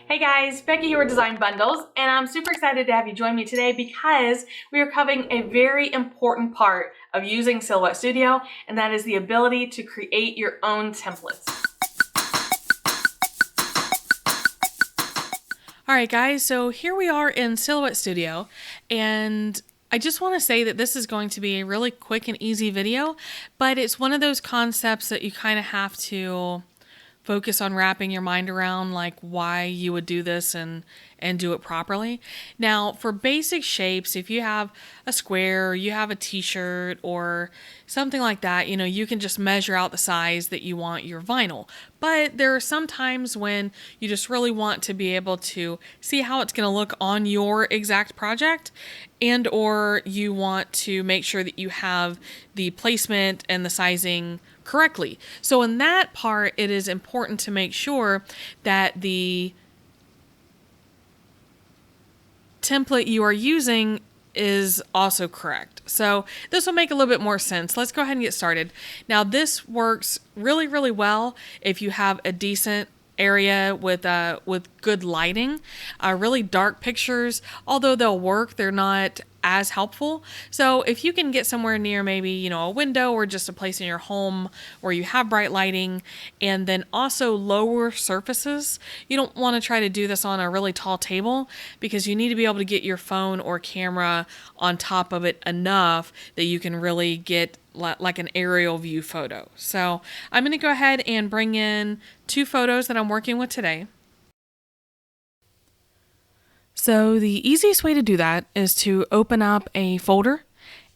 Hey guys, Becky here with Design Bundles, and I'm super excited to have you join me today because we are covering a very important part of using Silhouette Studio, and that is the ability to create your own templates. All right guys, so here we are in Silhouette Studio, and I just want to say that this is going to be a really quick and easy video, but it's one of those concepts that you kind of have to focus on wrapping your mind around, like why you would do this and do it properly. Now, for basic shapes, if you have a square, or you have a t-shirt or something like that, you can just measure out the size that you want your vinyl. But there are some times when you just really want to be able to see how it's going to look on your exact project, and or you want to make sure that you have the placement and the sizing correctly. So in that part, it is important to make sure that the template you are using is also correct. So this will make a little bit more sense. Let's go ahead and get started. Now this works really, really well if you have a decent area with good lighting. Really dark pictures, although they'll work, they're not as helpful. So if you can get somewhere near maybe, a window or just a place in your home where you have bright lighting, and then also lower surfaces. You don't want to try to do this on a really tall table because you need to be able to get your phone or camera on top of it enough that you can really get like an aerial view photo. So I'm going to go ahead and bring in 2 photos that I'm working with today. So the easiest way to do that is to open up a folder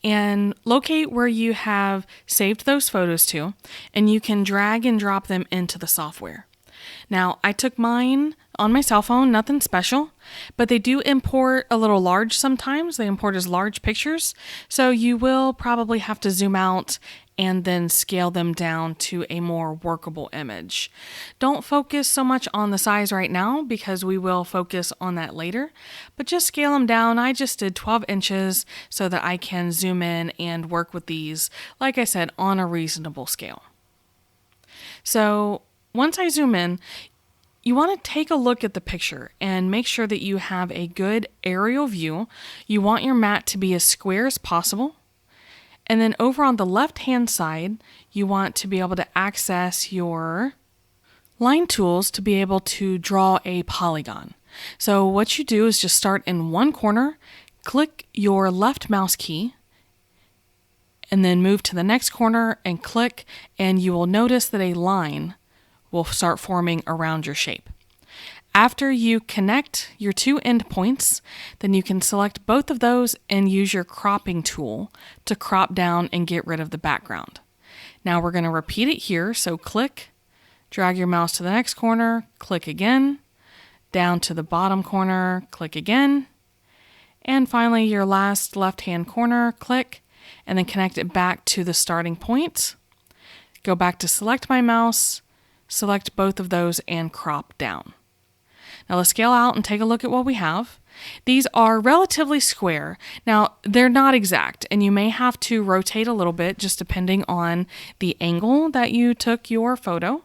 and locate where you have saved those photos to, and you can drag and drop them into the software. Now, I took mine on my cell phone, nothing special, but they do import a little large sometimes. They import as large pictures, so you will probably have to zoom out and then scale them down to a more workable image. Don't focus so much on the size right now because we will focus on that later, but just scale them down. I just did 12 inches so that I can zoom in and work with these, like I said, on a reasonable scale. So once I zoom in, you want to take a look at the picture and make sure that you have a good aerial view. You want your mat to be as square as possible. And then over on the left-hand side, you want to be able to access your line tools to be able to draw a polygon. So what you do is just start in one corner, click your left mouse key, and then move to the next corner and click, and you will notice that a line will start forming around your shape. After you connect your 2 endpoints, then you can select both of those and use your cropping tool to crop down and get rid of the background. Now we're going to repeat it here, so click, drag your mouse to the next corner, click again, down to the bottom corner, click again, and finally your last left-hand corner, click, and then connect it back to the starting point. Go back to select my mouse, select both of those, and crop down. Now let's scale out and take a look at what we have. These are relatively square. Now they're not exact, and you may have to rotate a little bit just depending on the angle that you took your photo.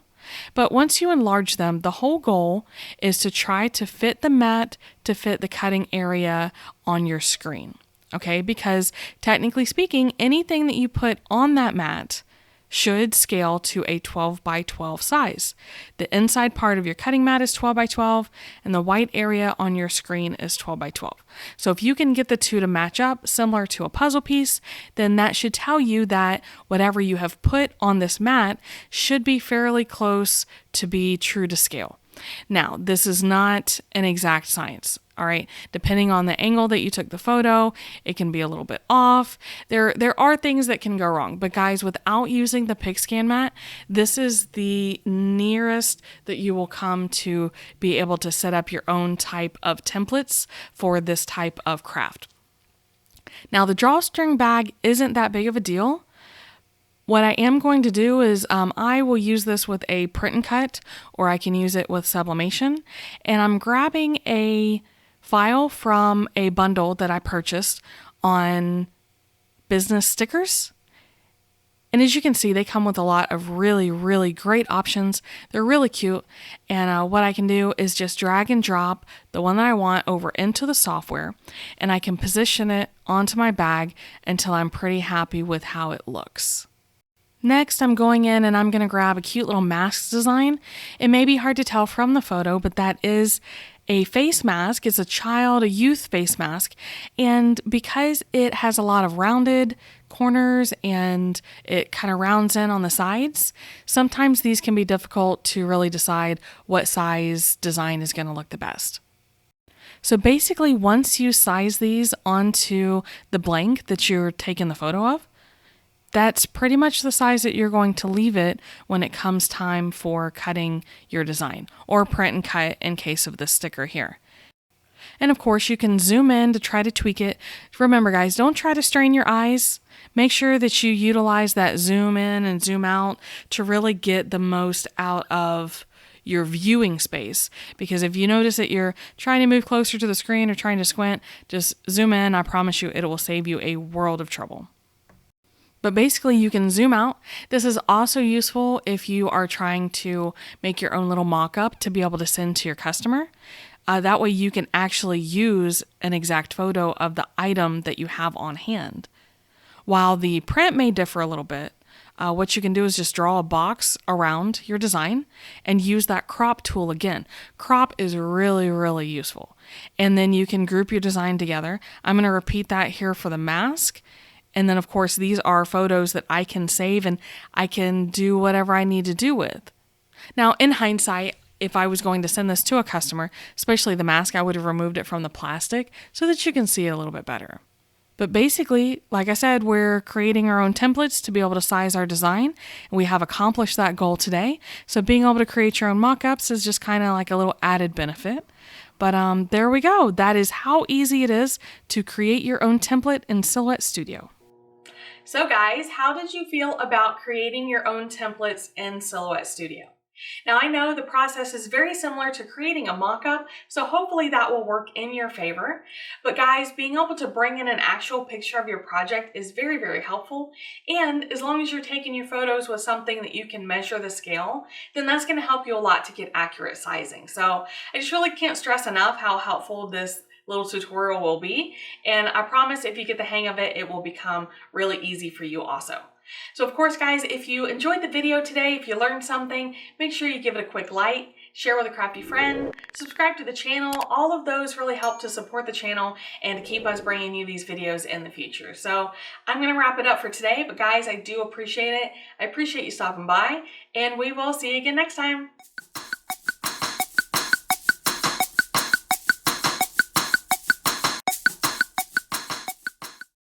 But once you enlarge them, the whole goal is to try to fit the mat to fit the cutting area on your screen. Okay, because technically speaking, anything that you put on that mat should scale to a 12 by 12 size. The inside part of your cutting mat is 12 by 12, and the white area on your screen is 12 by 12. So if you can get the two to match up, similar to a puzzle piece, then that should tell you that whatever you have put on this mat should be fairly close to be true to scale. Now, this is not an exact science. All right, depending on the angle that you took the photo, it can be a little bit off. There are things that can go wrong, but guys, without using the Picscan mat, this is the nearest that you will come to be able to set up your own type of templates for this type of craft. Now, the drawstring bag isn't that big of a deal. What I am going to do is I will use this with a print and cut, or I can use it with Sublimation, and I'm grabbing a file from a bundle that I purchased on business stickers, And as you can see, they come with a lot of really, really great options. They're really cute. And what I can do is just drag and drop the one that I want over into the software, and I can position it onto my bag until I'm pretty happy with how it looks. Next, I'm going in and I'm going to grab a cute little mask design. It may be hard to tell from the photo, but that is a face mask. It's a youth face mask. And because it has a lot of rounded corners and it kind of rounds in on the sides, sometimes these can be difficult to really decide what size design is going to look the best. So basically, once you size these onto the blank that you're taking the photo of, that's pretty much the size that you're going to leave it when it comes time for cutting your design, or print and cut in case of this sticker here. And of course, you can zoom in to try to tweak it. Remember guys, don't try to strain your eyes. Make sure that you utilize that zoom in and zoom out to really get the most out of your viewing space. Because if you notice that you're trying to move closer to the screen or trying to squint, just zoom in. I promise you it will save you a world of trouble. But basically, you can zoom out. This is also useful if you are trying to make your own little mock-up to be able to send to your customer. That way you can actually use an exact photo of the item that you have on hand. While the print may differ a little bit, what you can do is just draw a box around your design and use that crop tool again. Crop is really, really useful. And then you can group your design together. I'm going to repeat that here for the mask. And then, of course, these are photos that I can save and I can do whatever I need to do with. Now, in hindsight, if I was going to send this to a customer, especially the mask, I would have removed it from the plastic so that you can see it a little bit better. But basically, like I said, we're creating our own templates to be able to size our design, and we have accomplished that goal today. So being able to create your own mock-ups is just kind of like a little added benefit. But there we go. That is how easy it is to create your own template in Silhouette Studio. So guys, how did you feel about creating your own templates in Silhouette Studio? Now I know the process is very similar to creating a mock-up, so hopefully that will work in your favor. But guys, being able to bring in an actual picture of your project is very, very helpful. And as long as you're taking your photos with something that you can measure the scale, then that's going to help you a lot to get accurate sizing. So I just really can't stress enough how helpful this little tutorial will be. And I promise if you get the hang of it, it will become really easy for you also. So of course, guys, if you enjoyed the video today, if you learned something, make sure you give it a quick like, share with a crafty friend, subscribe to the channel. All of those really help to support the channel and to keep us bringing you these videos in the future. So I'm going to wrap it up for today, but guys, I do appreciate it. I appreciate you stopping by, and we will see you again next time.